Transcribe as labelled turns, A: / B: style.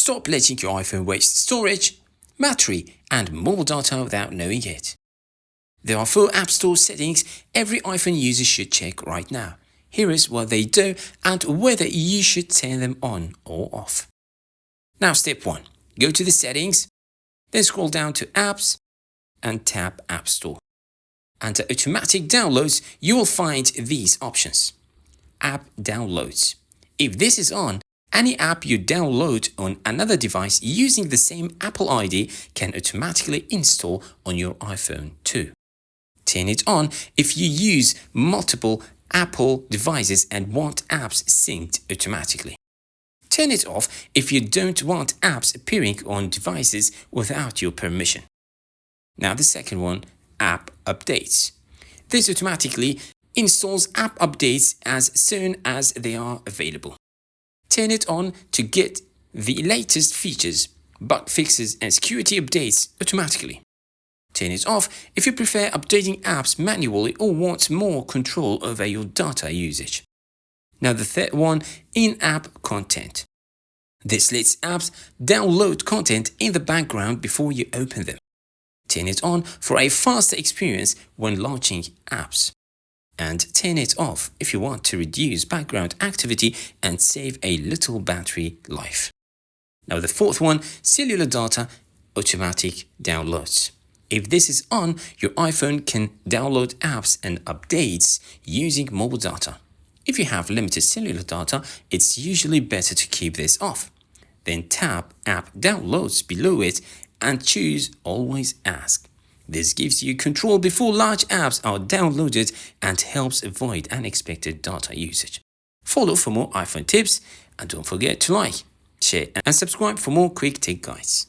A: Stop letting your iPhone waste storage, battery, and mobile data without knowing it. There are 4 App Store settings every iPhone user should check right now. Here is what they do and whether you should turn them on or off. Now step 1. Go to the settings, then scroll down to Apps and tap App Store. Under Automatic Downloads, you will find these options. App Downloads. If this is on, any app you download on another device using the same Apple ID can automatically install on your iPhone too. Turn it on if you use multiple Apple devices and want apps synced automatically. Turn it off if you don't want apps appearing on devices without your permission. Now the second one, App Updates. This automatically installs app updates as soon as they are available. Turn it on to get the latest features, bug fixes and security updates automatically. Turn it off if you prefer updating apps manually or want more control over your data usage. Now the third one, in-app content. This lets apps download content in the background before you open them. Turn it on for a faster experience when launching apps. And turn it off if you want to reduce background activity and save a little battery life. Now the fourth one, cellular data automatic downloads. If this is on, your iPhone can download apps and updates using mobile data. If you have limited cellular data, it's usually better to keep this off. Then tap App Downloads below it and choose Always Ask. This gives you control before large apps are downloaded and helps avoid unexpected data usage. Follow for more iPhone tips and don't forget to like, share and subscribe for more quick tech guides.